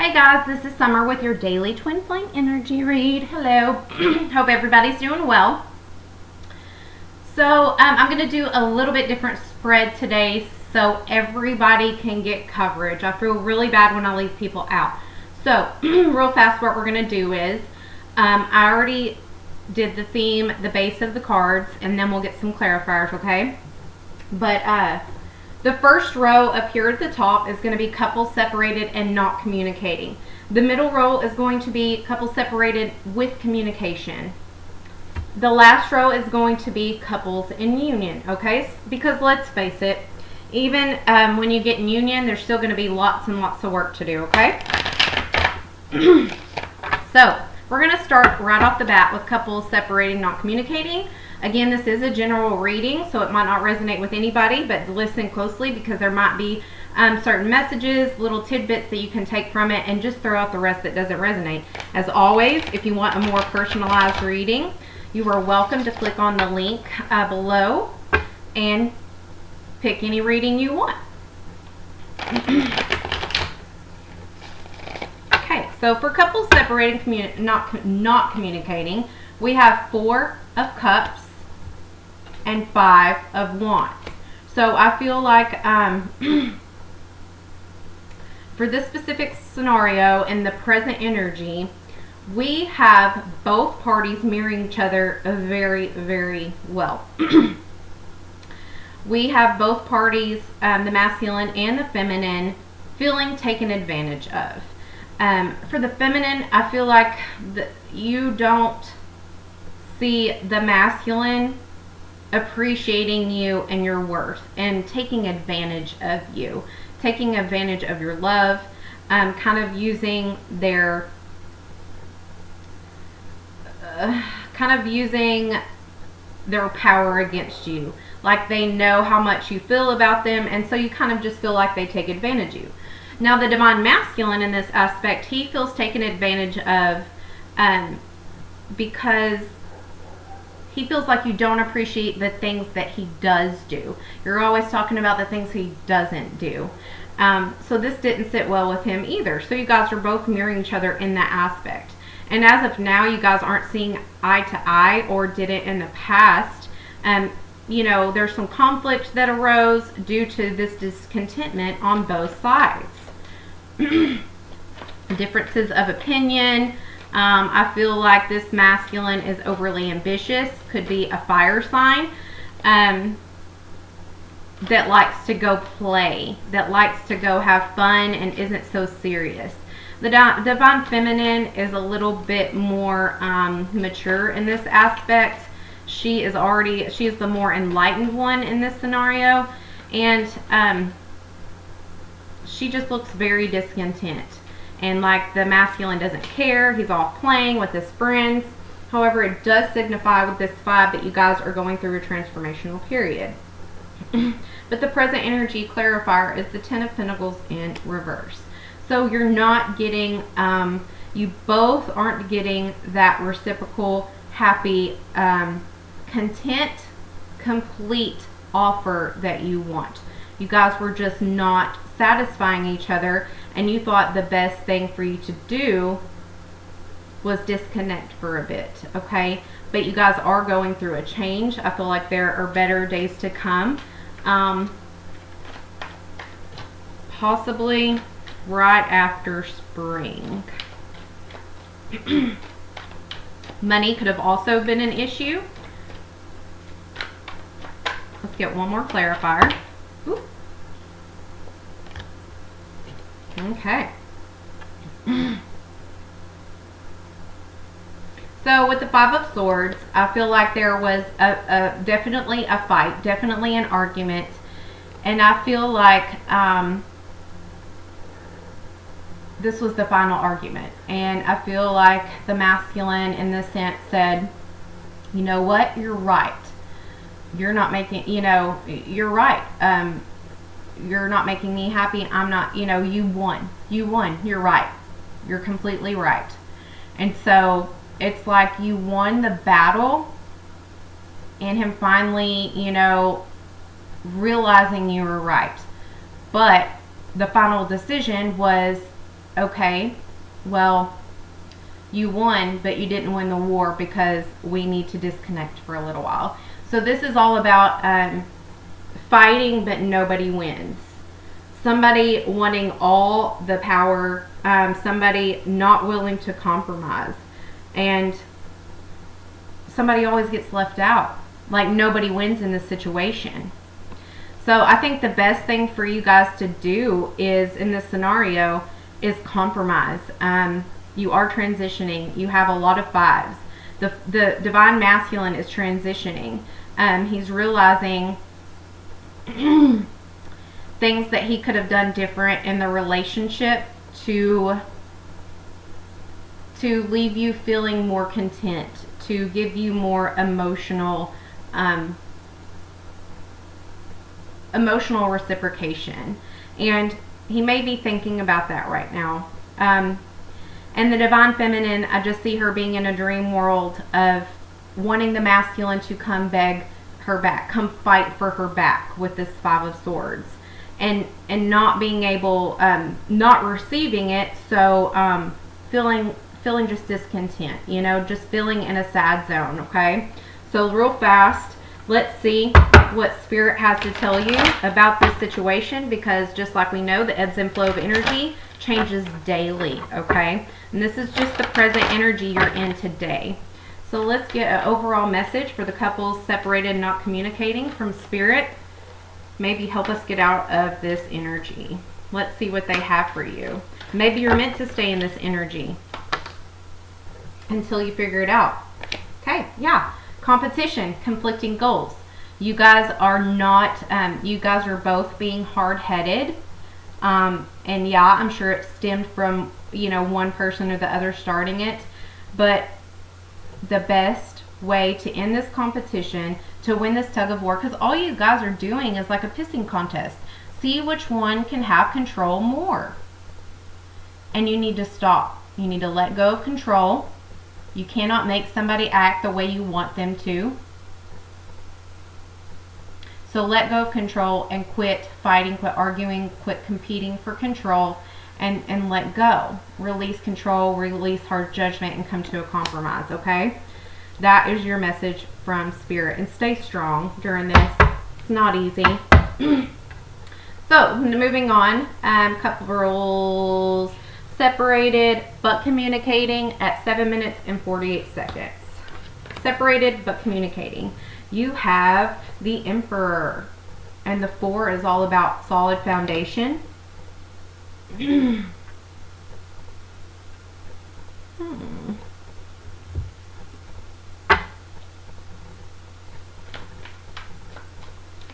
Hey guys, this is Summer with your daily twin flame energy read. Hello. Hope everybody's doing well. So I'm going to do a little bit different spread today so everybody can get coverage. I feel really bad when I leave people out. So real fast, what we're going to do is I already did the theme, the base of the cards, and then we'll get some clarifiers, okay? But the first row up here at the top is going to be couples separated and not communicating. The middle row is going to be couples separated with communication. The last row is going to be couples in union, okay? Because let's face it, even when you get in union, there's still going to be lots and lots of work to do, okay? So we're going to start right off the bat with couples separating, not communicating. Again, this is a general reading, so it might not resonate with anybody, but listen closely because there might be certain messages, little tidbits that you can take from it, and just throw out the rest that doesn't resonate. As always, if you want a more personalized reading, you are welcome to click on the link below and pick any reading you want. Okay, so for couples separating, not communicating, we have 4 of Cups and 5 of Wands. So I feel like for this specific scenario and the present energy, we have both parties mirroring each other very, very well. We have both parties, the masculine and the feminine, feeling taken advantage of. For the feminine, I feel like you don't see the masculine appreciating you and your worth and taking advantage of you, taking advantage of your love, kind of using their power against you. Like they know how much you feel about them, and so you kind of just feel like they take advantage of you. Now the divine masculine in this aspect, he feels taken advantage of because he feels like you don't appreciate the things that he does do. You're always talking about the things he doesn't do. So this didn't sit well with him either. So you guys are both mirroring each other in that aspect. And as of now, you guys aren't seeing eye to eye, or didn't in the past. You know, there's some conflict that arose due to this discontentment on both sides. Differences of opinion. I feel like this masculine is overly ambitious, could be a fire sign, that likes to go play, that likes to go have fun and isn't so serious. The divine feminine is a little bit more mature in this aspect. She is the more enlightened one in this scenario, and she just looks very discontent. And like the masculine doesn't care, he's off playing with his friends. However, it does signify with this 5 that you guys are going through a transformational period. But the present energy clarifier is the 10 of Pentacles in reverse. So you're not getting, you both aren't getting that reciprocal, happy, content, complete offer that you want. You guys were just not satisfying each other, and you thought the best thing for you to do was disconnect for a bit, okay? But you guys are going through a change. I feel like there are better days to come. Possibly right after spring. Money could have also been an issue. Let's get one more clarifier. Ooh. Okay. So with the 5 of Swords, I feel like there was definitely a fight, definitely an argument, and I feel like this was the final argument. And I feel like the masculine in this sense said, you know what, you're right. You're not making, you know, you're right. You're not making me happy. I'm not, you know, you won. You won. You're right. You're completely right. And so it's like you won the battle, and him finally, you know, realizing you were right. But the final decision was okay, well, you won, but you didn't win the war because we need to disconnect for a little while. So this is all about fighting, but nobody wins. Somebody wanting all the power, somebody not willing to compromise, and somebody always gets left out. Like nobody wins in this situation. So I think the best thing for you guys to do is, in this scenario, is compromise. You are transitioning. You have a lot of 5s. The divine masculine is transitioning. He's realizing things that he could have done different in the relationship to leave you feeling more content, to give you more emotional reciprocation. And he may be thinking about that right now. And the divine feminine, I just see her being in a dream world of wanting the masculine to come beg her back, come fight for her back with this 5 of Swords, and not being able, not receiving it, so feeling just discontent, you know, just feeling in a sad zone. Okay, so real fast, let's see what Spirit has to tell you about this situation, because just like we know, the ebbs and flow of energy changes daily. Okay, and this is just the present energy you're in today. So let's get an overall message for the couples separated and not communicating from Spirit. Maybe help us get out of this energy. Let's see what they have for you. Maybe you're meant to stay in this energy until you figure it out. Okay, yeah. Competition, conflicting goals. You guys are not, you guys are both being hard-headed. And yeah, I'm sure it stemmed from, you know, one person or the other starting it. But the best way to end this competition, to win this tug of war, because all you guys are doing is like a pissing contest. See which one can have control more. And you need to stop. You need to let go of control. You cannot make somebody act the way you want them to. So let go of control and quit fighting, quit arguing, quit competing for control, and let go. Release control, release hard judgment, and come to a compromise, okay? That is your message from Spirit. And stay strong during this. It's not easy. So, moving on, couple rules. Separated but communicating at 7 minutes and 48 seconds. Separated but communicating. You have the Emperor, and the 4 is all about solid foundation.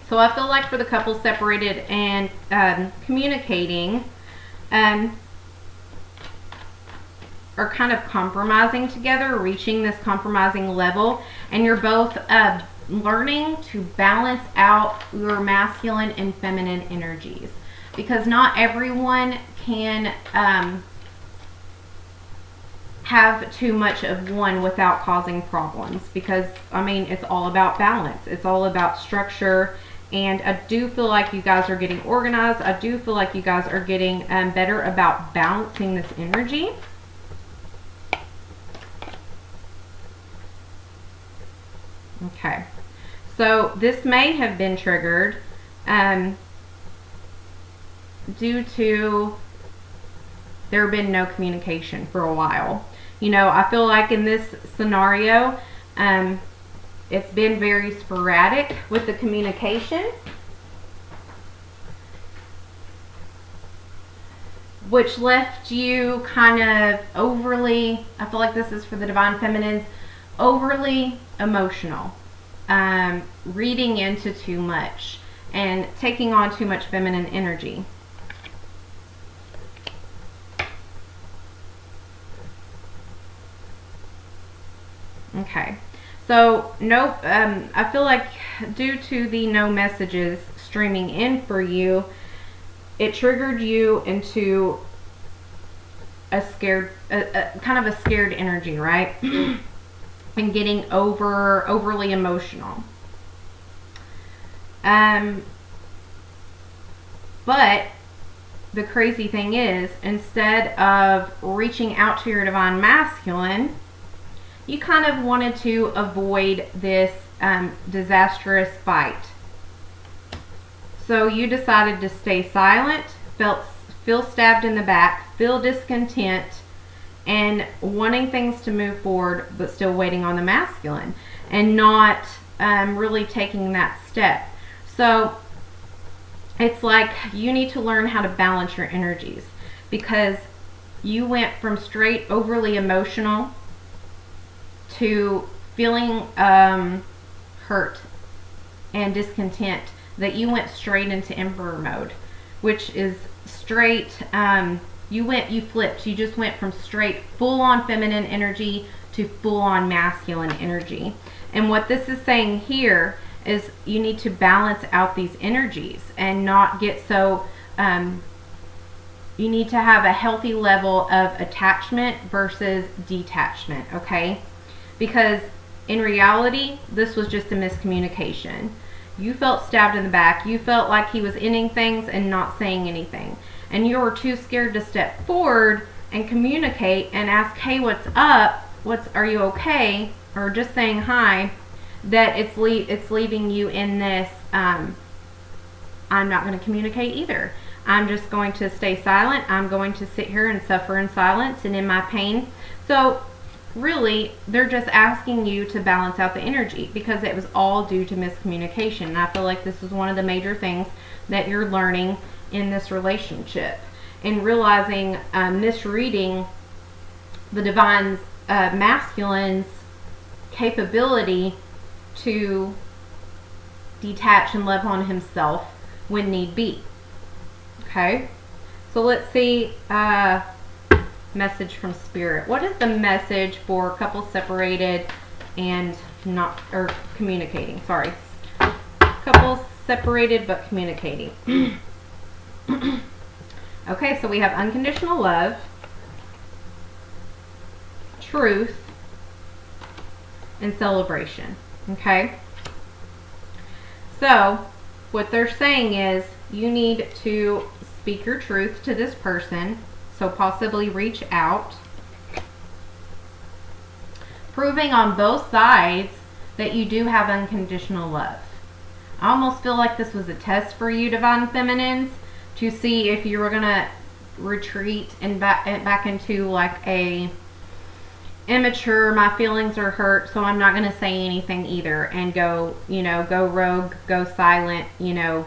So I feel like for the couple separated and communicating, are kind of compromising together, reaching this compromising level, and you're both learning to balance out your masculine and feminine energies, because not everyone can have too much of one without causing problems, because I mean, it's all about balance, it's all about structure. And I do feel like you guys are getting organized. I do feel like you guys are getting better about balancing this energy. Okay, so this may have been triggered due to there been no communication for a while. You know, I feel like in this scenario, it's been very sporadic with the communication, which left you kind of overly, I feel like this is for the Divine Feminines, overly emotional, reading into too much and taking on too much feminine energy. Okay, so no, I feel like due to the no messages streaming in for you, it triggered you into a scared, kind of a scared energy, right? And getting overly emotional. But the crazy thing is, instead of reaching out to your divine masculine, you kind of wanted to avoid this disastrous fight. So you decided to stay silent, feel stabbed in the back, feel discontent, and wanting things to move forward, but still waiting on the masculine and not really taking that step. So it's like you need to learn how to balance your energies, because you went from straight overly emotional to feeling hurt and discontent, that you went straight into emperor mode, which is straight, you flipped. You just went from straight full on feminine energy to full on masculine energy. And what this is saying here is you need to balance out these energies and not get so, you need to have a healthy level of attachment versus detachment, okay? Because in reality, this was just a miscommunication. You felt stabbed in the back. You felt like he was ending things and not saying anything. And you were too scared to step forward and communicate and ask, hey, what's up? Are you okay? Or just saying hi, that it's leaving you in this, I'm not going to communicate either. I'm just going to stay silent. I'm going to sit here and suffer in silence and in my pain. So really, they're just asking you to balance out the energy, because it was all due to miscommunication. And I feel like this is one of the major things that you're learning in this relationship, and realizing, misreading the divine masculine's capability to detach and love on himself when need be. Okay, so let's see, message from Spirit. What is the message for couples separated and not, or communicating, sorry, couples separated but communicating? Okay, so we have unconditional love, truth, and celebration. Okay, so what they're saying is you need to speak your truth to this person, so possibly reach out, proving on both sides that you do have unconditional love. I almost feel like this was a test for you, Divine Feminines, to see if you were going to retreat and back into like a immature, my feelings are hurt, so I'm not going to say anything either, and go, you know, go rogue, go silent, you know.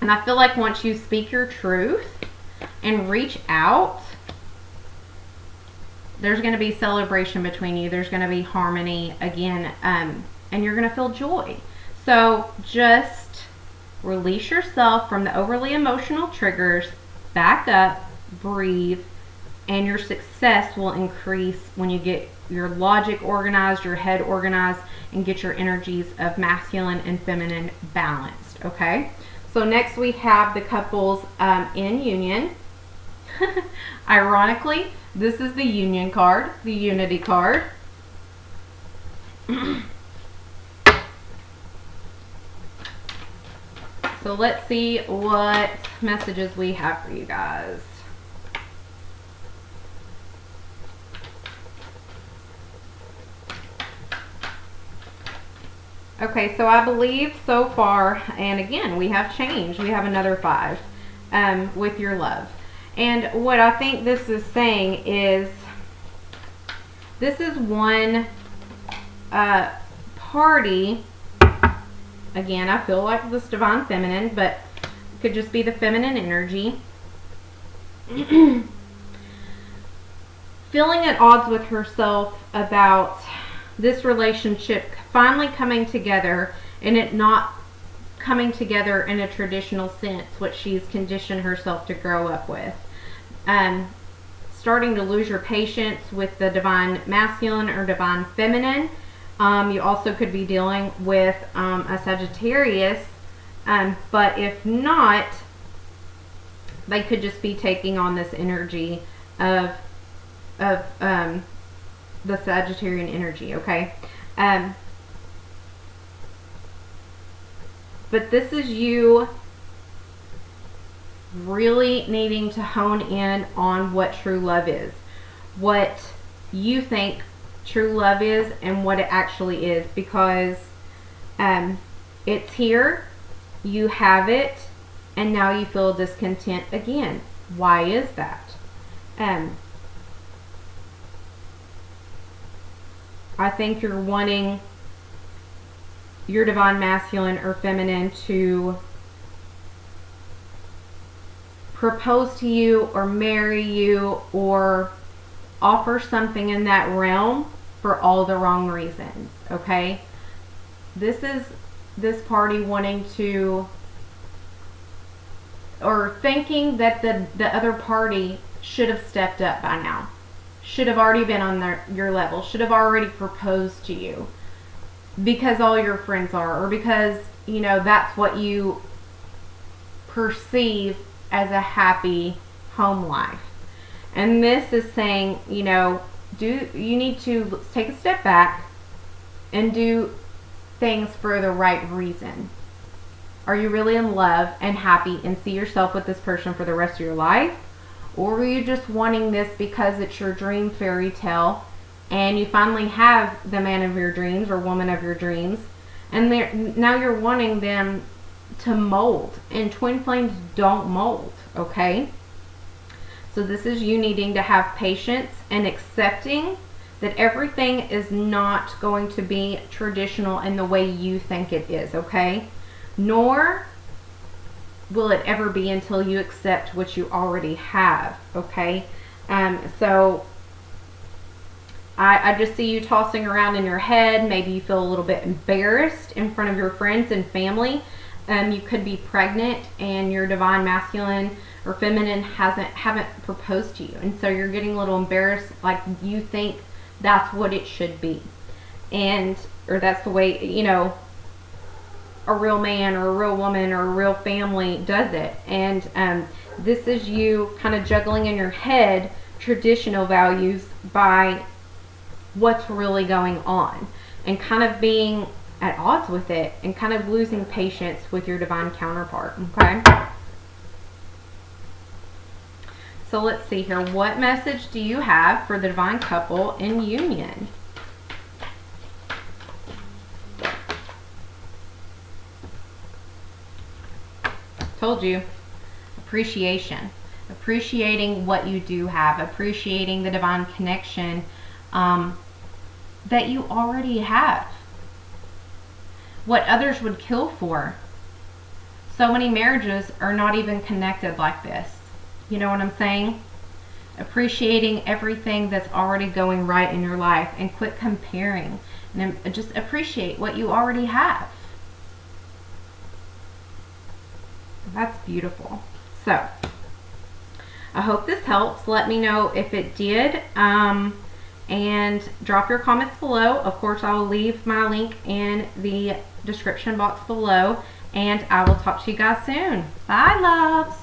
And I feel like once you speak your truth and reach out, there's going to be celebration between you. There's going to be harmony again, and you're going to feel joy. So just release yourself from the overly emotional triggers, back up, breathe, and your success will increase when you get your logic organized, your head organized, and get your energies of masculine and feminine balanced. Okay, so next we have the couples in union. Ironically, this is the union card, the unity card. So let's see what messages we have for you guys. Okay, so I believe so far, and again, we have change. We have another 5 with your love. And what I think this is saying is, this is one party. Again, I feel like this Divine Feminine, but it could just be the feminine energy. Feeling at odds with herself about this relationship finally coming together, and it not coming together in a traditional sense, what she's conditioned herself to grow up with. Starting to lose your patience with the Divine Masculine or Divine Feminine. You also could be dealing with a Sagittarius, but if not, they could just be taking on this energy of the Sagittarian energy, okay? But this is you really needing to hone in on what true love is, what you think true love is and what it actually is, because it's here, you have it, and now you feel discontent again. Why is that? I think you're wanting your divine masculine or feminine to propose to you or marry you or offer something in that realm for all the wrong reasons, okay? This is this party wanting to, or thinking that the other party should have stepped up by now, should have already been on your level, should have already proposed to you because all your friends are, or because, you know, that's what you perceive as a happy home life. And this is saying, you know, you need to take a step back and do things for the right reason. Are you really in love and happy and see yourself with this person for the rest of your life? Or are you just wanting this because it's your dream fairy tale and you finally have the man of your dreams or woman of your dreams, and now you're wanting them to mold, and twin flames don't mold, okay? So this is you needing to have patience and accepting that everything is not going to be traditional in the way you think it is, okay? Nor will it ever be until you accept what you already have, okay? So I just see you tossing around in your head. Maybe you feel a little bit embarrassed in front of your friends and family. You could be pregnant and your divine masculine or feminine haven't proposed to you, and so you're getting a little embarrassed, like you think that's what it should be, or that's the way, you know, a real man or a real woman or a real family does it. And this is you kind of juggling in your head traditional values by what's really going on, and kind of being at odds with it, and kind of losing patience with your divine counterpart, okay? So let's see here. What message do you have for the divine couple in union? Told you. Appreciation. Appreciating what you do have. Appreciating the divine connection that you already have. What others would kill for. So many marriages are not even connected like this. You know what I'm saying? Appreciating everything that's already going right in your life, and quit comparing, and just appreciate what you already have. That's beautiful. So I hope this helps. Let me know if it did, and drop your comments below. Of course, I will leave my link in the description box below, and I will talk to you guys soon. Bye, loves.